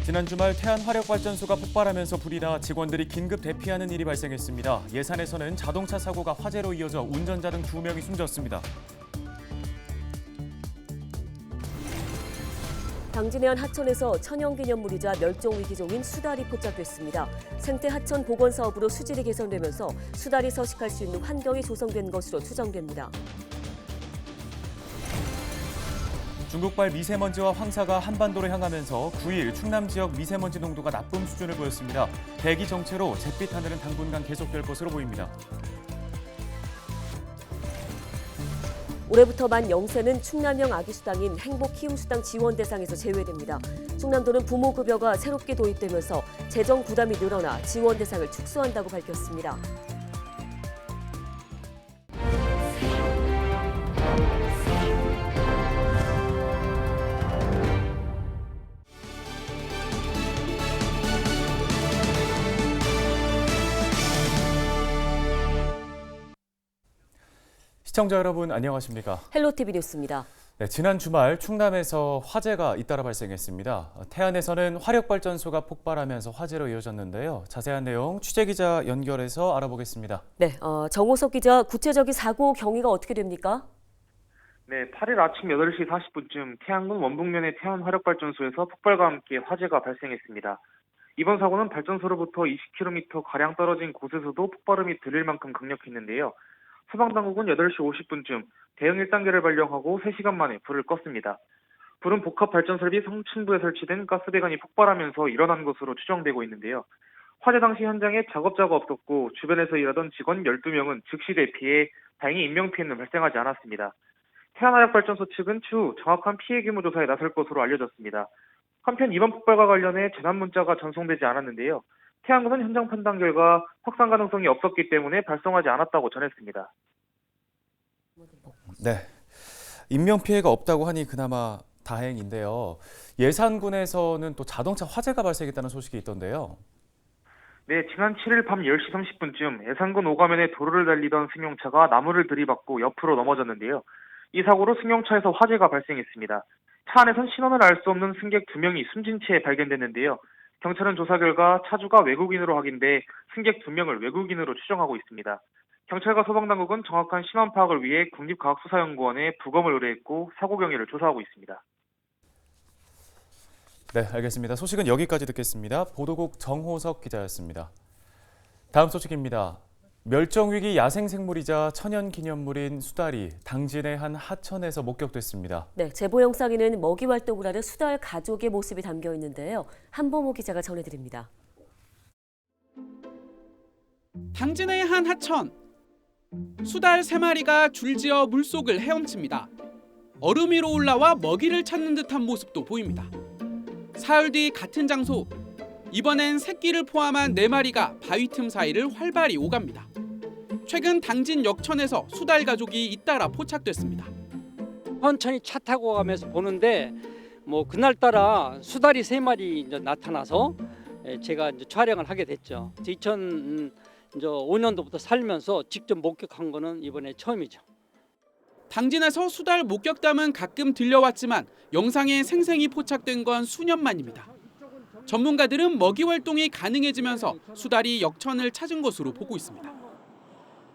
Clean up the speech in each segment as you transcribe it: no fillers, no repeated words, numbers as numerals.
지난 주말 태안화력발전소가 폭발하면서 불이 나 직원들이 긴급 대피하는 일이 발생했습니다. 예산에서는 자동차 사고가 화재로 이어져 운전자 등 2명이 숨졌습니다. 당진해안 하천에서 천연기념물이자 멸종위기종인 수달이 포착됐습니다. 생태 하천 복원 사업으로 수질이 개선되면서 수달이 서식할 수 있는 환경이 조성된 것으로 추정됩니다. 중국발 미세먼지와 황사가 한반도로 향하면서 9일 충남 지역 미세먼지 농도가 나쁨 수준을 보였습니다. 대기 정체로 잿빛 하늘은 당분간 계속될 것으로 보입니다. 올해부터 만 0세는 충남형 아기수당인 행복키움수당 지원 대상에서 제외됩니다. 충남도는 부모급여가 새롭게 도입되면서 재정 부담이 늘어나 지원 대상을 축소한다고 밝혔습니다. 시청자 여러분 안녕하십니까? 헬로티비 뉴스입니다. 네, 지난 주말 충남에서 화재가 잇따라 발생했습니다. 태안에서는 화력발전소가 폭발하면서 화재로 이어졌는데요. 자세한 내용 취재기자 연결해서 알아보겠습니다. 네, 정호석 기자, 구체적인 사고 경위가 어떻게 됩니까? 네, 8일 아침 8시 40분쯤 태안군 원북면의 태안화력발전소에서 폭발과 함께 화재가 발생했습니다. 이번 사고는 발전소로부터 20km가량 떨어진 곳에서도 폭발음이 들릴 만큼 강력했는데요. 소방당국은 8시 50분쯤 대응 1단계를 발령하고 3시간 만에 불을 껐습니다. 불은 복합발전설비 성층부에 설치된 가스배관이 폭발하면서 일어난 것으로 추정되고 있는데요. 화재 당시 현장에 작업자가 없었고 주변에서 일하던 직원 12명은 즉시 대피해 다행히 인명피해는 발생하지 않았습니다. 태안화력발전소 측은 추후 정확한 피해 규모 조사에 나설 것으로 알려졌습니다. 한편 이번 폭발과 관련해 재난 문자가 전송되지 않았는데요. 태안군은 현장 판단 결과 확산 가능성이 없었기 때문에 발송하지 않았다고 전했습니다. 네, 인명피해가 없다고 하니 그나마 다행인데요. 예산군에서는 또 자동차 화재가 발생했다는 소식이 있던데요. 네, 지난 7일 밤 10시 30분쯤 예산군 오가면의 도로를 달리던 승용차가 나무를 들이받고 옆으로 넘어졌는데요. 이 사고로 승용차에서 화재가 발생했습니다. 차 안에선 신원을 알 수 없는 승객 2명이 숨진 채 발견됐는데요. 경찰은 조사 결과 차주가 외국인으로 확인돼 승객 2명을 외국인으로 추정하고 있습니다. 경찰과 소방당국은 정확한 신원 파악을 위해 국립과학수사연구원에 부검을 의뢰했고 사고 경위를 조사하고 있습니다. 네, 알겠습니다. 소식은 여기까지 듣겠습니다. 보도국 정호석 기자였습니다. 다음 소식입니다. 멸종위기 야생생물이자 천연기념물인 수달이 당진의 한 하천에서 목격됐습니다. 네, 제보 영상에는 먹이 활동을 하는 수달 가족의 모습이 담겨 있는데요. 한보모 기자가 전해드립니다. 당진의 한 하천. 수달 3마리가 줄지어 물속을 헤엄칩니다. 얼음 위로 올라와 먹이를 찾는 듯한 모습도 보입니다. 사흘 뒤 같은 장소. 이번엔 새끼를 포함한 4마리가 바위 틈 사이를 활발히 오갑니다. 최근 당진 역천에서 수달 가족이 잇따라 포착됐습니다. 천천히 차 타고 가면서 보는데 그날따라 수달이 3마리 이제 나타나서 제가 이제 촬영을 하게 됐죠. 2005년도부터 살면서 직접 목격한 거는 이번에 처음이죠. 당진에서 수달 목격담은 가끔 들려왔지만 영상에 생생히 포착된 건 수년 만입니다. 전문가들은 먹이 활동이 가능해지면서 수달이 역천을 찾은 것으로 보고 있습니다.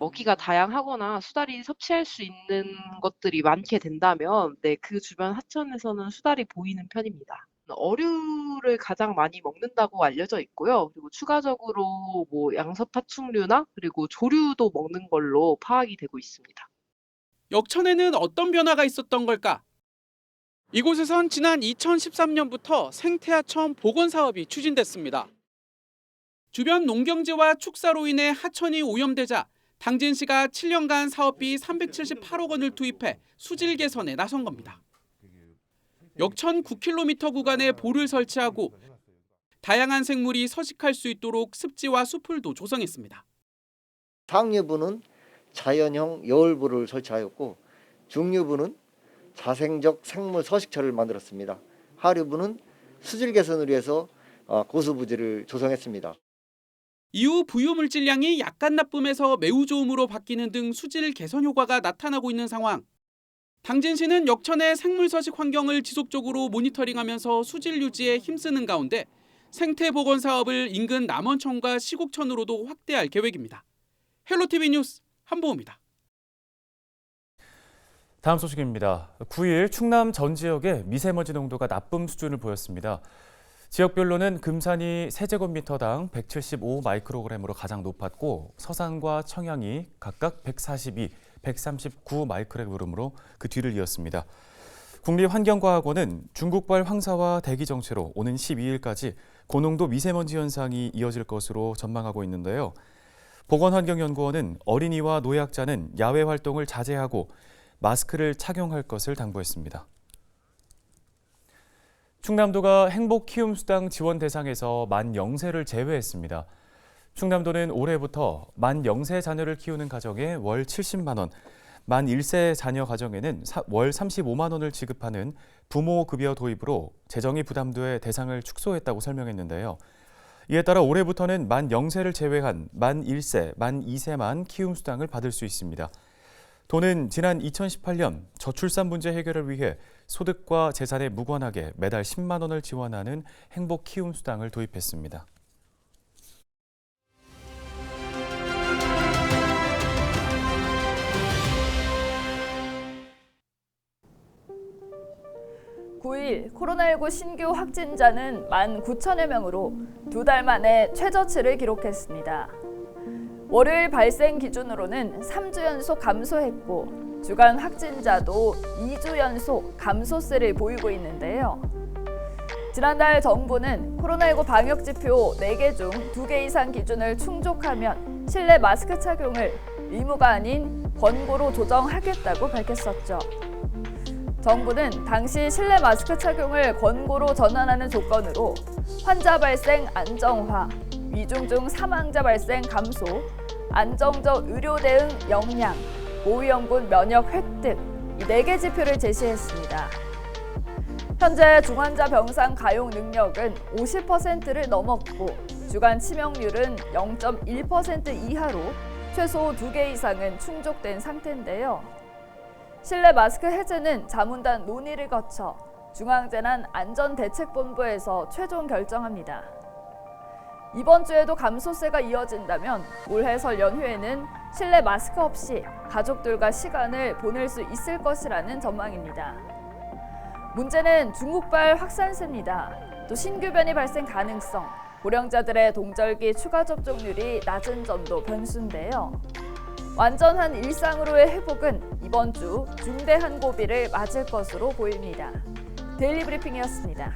먹이가 다양하거나 수달이 섭취할 수 있는 것들이 많게 된다면 그 주변 하천에서는 수달이 보이는 편입니다. 어류를 가장 많이 먹는다고 알려져 있고요. 그리고 추가적으로 양서파충류나 그리고 조류도 먹는 걸로 파악이 되고 있습니다. 역천에는 어떤 변화가 있었던 걸까? 이곳에선 지난 2013년부터 생태하천 복원 사업이 추진됐습니다. 주변 농경지와 축사로 인해 하천이 오염되자 당진시가 7년간 사업비 378억 원을 투입해 수질 개선에 나선 겁니다. 역천 9km 구간에 볼을 설치하고 다양한 생물이 서식할 수 있도록 습지와 수풀도 조성했습니다. 상류부는 자연형 여울부를 설치하였고 중류부는 자생적 생물 서식처를 만들었습니다. 하류부는 수질 개선을 위해서 고수부지를 조성했습니다. 이후 부유물질량이 약간 나쁨에서 매우 좋음으로 바뀌는 등 수질 개선 효과가 나타나고 있는 상황. 당진시는 역천의 생물 서식 환경을 지속적으로 모니터링하면서 수질 유지에 힘쓰는 가운데 생태 보건 사업을 인근 남원천과 시곡천으로도 확대할 계획입니다. 헬로티비 뉴스 한보호입니다. 다음 소식입니다. 9일 충남 전 지역의 미세먼지 농도가 나쁨 수준을 보였습니다. 지역별로는 금산이 세제곱미터당 175 마이크로그램으로 가장 높았고 서산과 청양이 각각 142, 139 마이크로그램으로 그 뒤를 이었습니다. 국립환경과학원은 중국발 황사와 대기 정체로 오는 12일까지 고농도 미세먼지 현상이 이어질 것으로 전망하고 있는데요. 보건환경연구원은 어린이와 노약자는 야외 활동을 자제하고 마스크를 착용할 것을 당부했습니다. 충남도가 행복키움수당 지원 대상에서 만 0세를 제외했습니다. 충남도는 올해부터 만 0세 자녀를 키우는 가정에 월 70만 원, 만 1세 자녀 가정에는 월 35만 원을 지급하는 부모급여 도입으로 재정이 부담돼 대상을 축소했다고 설명했는데요. 이에 따라 올해부터는 만 0세를 제외한 만 1세, 만 2세만 키움수당을 받을 수 있습니다. 도는 지난 2018년 저출산 문제 해결을 위해 소득과 재산에 무관하게 매달 10만 원을 지원하는 행복키움수당을 도입했습니다. (9일) 코로나19 신규 확진자는 19,000여 명으로 2달 만에 최저치를 기록했습니다. 월요일 발생 기준으로는 3주 연속 감소했고 주간 확진자도 2주 연속 감소세를 보이고 있는데요. 지난달 정부는 코로나19 방역지표 4개 중 2개 이상 기준을 충족하면 실내 마스크 착용을 의무가 아닌 권고로 조정하겠다고 밝혔었죠. 정부는 당시 실내 마스크 착용을 권고로 전환하는 조건으로 환자 발생 안정화, 위중증 사망자 발생 감소, 안정적 의료 대응 역량, 고위험군 면역 획득 이 4개 지표를 제시했습니다. 현재 중환자 병상 가용 능력은 50%를 넘었고 주간 치명률은 0.1% 이하로 최소 2개 이상은 충족된 상태인데요. 실내 마스크 해제는 자문단 논의를 거쳐 중앙재난안전대책본부에서 최종 결정합니다. 이번 주에도 감소세가 이어진다면 올해 설 연휴에는 실내 마스크 없이 가족들과 시간을 보낼 수 있을 것이라는 전망입니다. 문제는 중국발 확산세입니다. 또 신규변이 발생 가능성, 고령자들의 동절기 추가 접종률이 낮은 점도 변수인데요. 완전한 일상으로의 회복은 이번 주 중대한 고비를 맞을 것으로 보입니다. 데일리 브리핑이었습니다.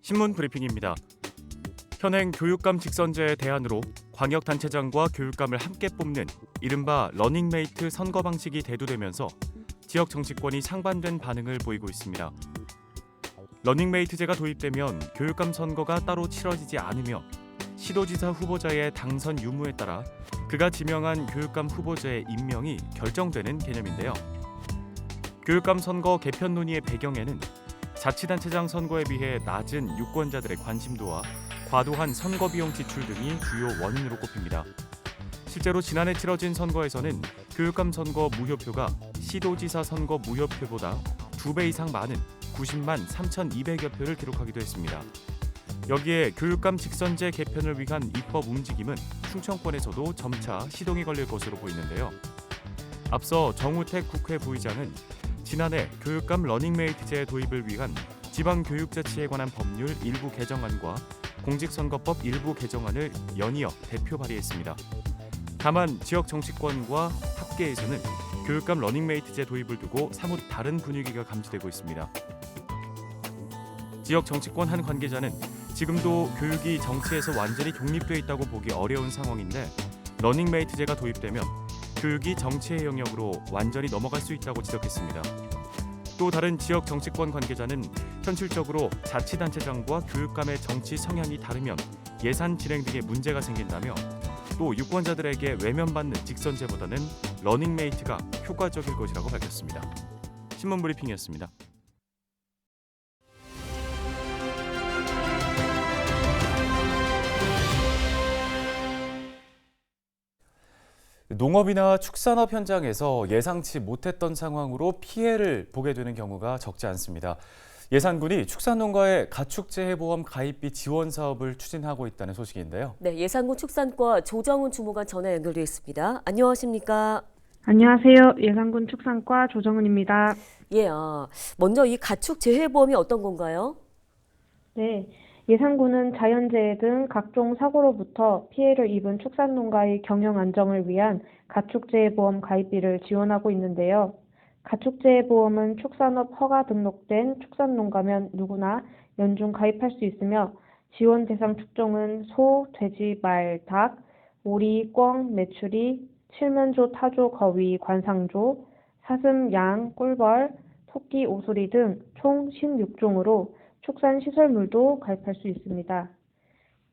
신문 브리핑입니다. 현행 교육감 직선제의 대안으로 광역단체장과 교육감을 함께 뽑는 이른바 러닝메이트 선거 방식이 대두되면서 지역 정치권이 상반된 반응을 보이고 있습니다. 러닝메이트제가 도입되면 교육감 선거가 따로 치러지지 않으며 시도지사 후보자의 당선 유무에 따라 그가 지명한 교육감 후보자의 임명이 결정되는 개념인데요. 교육감 선거 개편 논의의 배경에는 자치단체장 선거에 비해 낮은 유권자들의 관심도와 과도한 선거 비용 지출 등이 주요 원인으로 꼽힙니다. 실제로 지난해 치러진 선거에서는 교육감 선거 무효표가 시도지사 선거 무효표보다 2배 이상 많은 90만 3,200여 표를 기록하기도 했습니다. 여기에 교육감 직선제 개편을 위한 입법 움직임은 충청권에서도 점차 시동이 걸릴 것으로 보이는데요. 앞서 정우택 국회 부의장은 지난해 교육감 러닝메이트제 도입을 위한 지방교육자치에 관한 법률 일부 개정안과 공직선거법 일부 개정안을 연이어 대표 발의했습니다. 다만 지역 정치권과 학계에서는 교육감 러닝메이트제 도입을 두고 사뭇 다른 분위기가 감지되고 있습니다. 지역 정치권 한 관계자는 지금도 교육이 정치에서 완전히 독립돼 있다고 보기 어려운 상황인데 러닝메이트제가 도입되면 교육이 정치의 영역으로 완전히 넘어갈 수 있다고 지적했습니다. 또 다른 지역 정치권 관계자는 현실적으로 자치단체장과 교육감의 정치 성향이 다르면 예산 진행 등의 문제가 생긴다며 또 유권자들에게 외면받는 직선제보다는 러닝메이트가 효과적일 것이라고 밝혔습니다. 신문 브리핑이었습니다. 농업이나 축산업 현장에서 예상치 못했던 상황으로 피해를 보게 되는 경우가 적지 않습니다. 예산군이 축산농가의 가축재해보험 가입비 지원 사업을 추진하고 있다는 소식인데요. 네, 예산군 축산과 조정훈 주무관 전화 연결돼 있습니다. 안녕하십니까? 안녕하세요. 예산군 축산과 조정은입니다. 예, 먼저 이 가축재해보험이 어떤 건가요? 네, 예산군은 자연재해 등 각종 사고로부터 피해를 입은 축산농가의 경영 안정을 위한 가축재해보험 가입비를 지원하고 있는데요. 가축재해보험은 축산업 허가 등록된 축산농가면 누구나 연중 가입할 수 있으며 지원 대상 축종은 소, 돼지, 말, 닭, 오리, 꿩, 메추리, 칠면조, 타조, 거위, 관상조, 사슴, 양, 꿀벌, 토끼, 오소리 등 총 16종으로 축산시설물도 가입할 수 있습니다.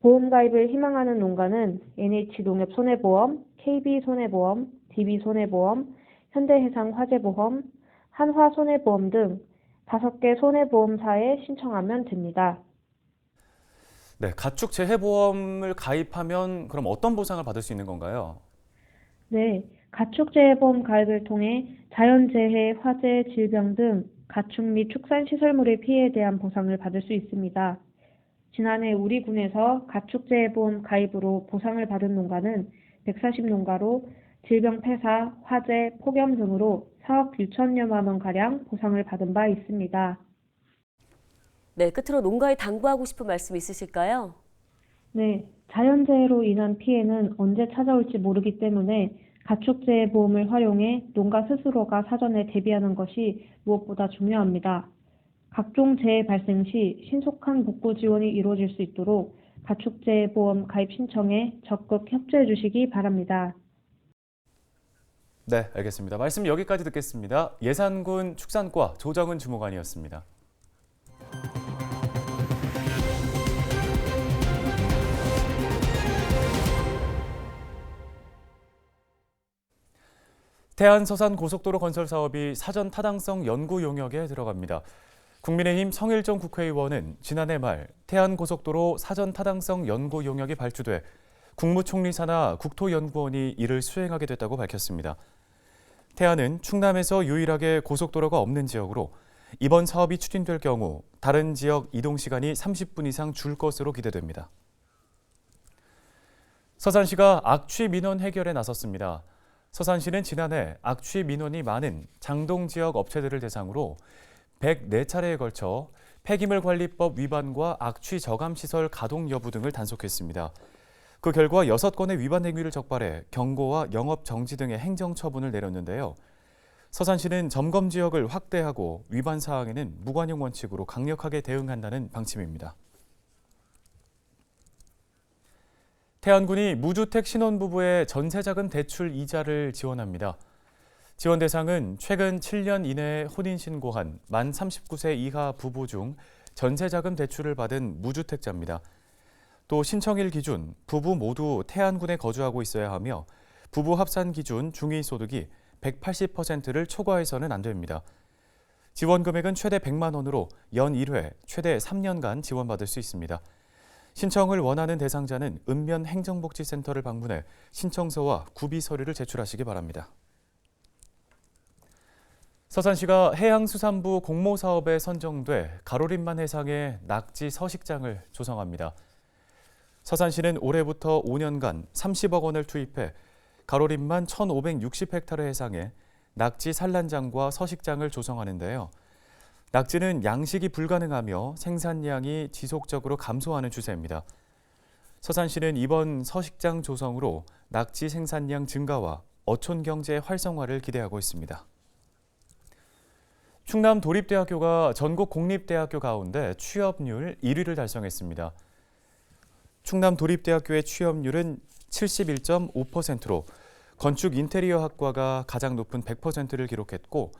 보험 가입을 희망하는 농가는 NH농협손해보험, KB손해보험, DB손해보험, 현대해상화재보험, 한화손해보험 등 5개 손해보험사에 신청하면 됩니다. 네, 가축재해보험을 가입하면 그럼 어떤 보상을 받을 수 있는 건가요? 네, 가축재해보험 가입을 통해 자연재해, 화재, 질병 등 가축 및 축산시설물의 피해에 대한 보상을 받을 수 있습니다. 지난해 우리 군에서 가축재해보험 가입으로 보상을 받은 농가는 140농가로 질병 폐사, 화재, 폭염 등으로 4억 6천여만 원가량 보상을 받은 바 있습니다. 네, 끝으로 농가에 당부하고 싶은 말씀 있으실까요? 네, 자연재해로 인한 피해는 언제 찾아올지 모르기 때문에 가축재해보험을 활용해 농가 스스로가 사전에 대비하는 것이 무엇보다 중요합니다. 각종 재해 발생 시 신속한 복구 지원이 이루어질 수 있도록 가축재해보험 가입 신청에 적극 협조해 주시기 바랍니다. 네, 알겠습니다. 말씀 여기까지 듣겠습니다. 예산군 축산과 조정은 주무관이었습니다. 태안서산 고속도로 건설 사업이 사전 타당성 연구 용역에 들어갑니다. 국민의힘 성일종 국회의원은 지난해 말 태안고속도로 사전 타당성 연구 용역이 발주돼 국무총리 산하 국토연구원이 이를 수행하게 됐다고 밝혔습니다. 태안은 충남에서 유일하게 고속도로가 없는 지역으로 이번 사업이 추진될 경우 다른 지역 이동 시간이 30분 이상 줄 것으로 기대됩니다. 서산시가 악취 민원 해결에 나섰습니다. 서산시는 지난해 악취 민원이 많은 장동 지역 업체들을 대상으로 104차례에 걸쳐 폐기물관리법 위반과 악취 저감시설 가동 여부 등을 단속했습니다. 그 결과 6건의 위반 행위를 적발해 경고와 영업 정지 등의 행정처분을 내렸는데요. 서산시는 점검 지역을 확대하고 위반 사항에는 무관용 원칙으로 강력하게 대응한다는 방침입니다. 태안군이 무주택 신혼부부의 전세자금 대출 이자를 지원합니다. 지원 대상은 최근 7년 이내에 혼인신고한 만 39세 이하 부부 중 전세자금 대출을 받은 무주택자입니다. 또 신청일 기준 부부 모두 태안군에 거주하고 있어야 하며 부부 합산 기준 중위소득이 180%를 초과해서는 안 됩니다. 지원 금액은 최대 100만 원으로 연 1회 최대 3년간 지원받을 수 있습니다. 신청을 원하는 대상자는 읍면 행정복지센터를 방문해 신청서와 구비 서류를 제출하시기 바랍니다. 서산시가 해양수산부 공모사업에 선정돼 가로림만 해상에 낙지 서식장을 조성합니다. 서산시는 올해부터 5년간 30억 원을 투입해 가로림만 1,560헥타르 해상에 낙지 산란장과 서식장을 조성하는데요. 낙지는 양식이 불가능하며 생산량이 지속적으로 감소하는 추세입니다. 서산시는 이번 서식장 조성으로 낙지 생산량 증가와 어촌 경제 활성화를 기대하고 있습니다. 충남 도립대학교가 전국 공립대학교 가운데 취업률 1위를 달성했습니다. 충남 도립대학교의 취업률은 71.5%로 건축 인테리어학과가 가장 높은 100%를 기록했고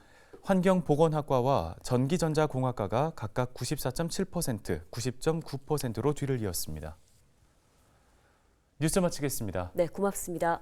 환경보건학과와 전기전자공학과가 각각 94.7%, 90.9%로 뒤를 이었습니다. 뉴스 마치겠습니다. 네, 고맙습니다.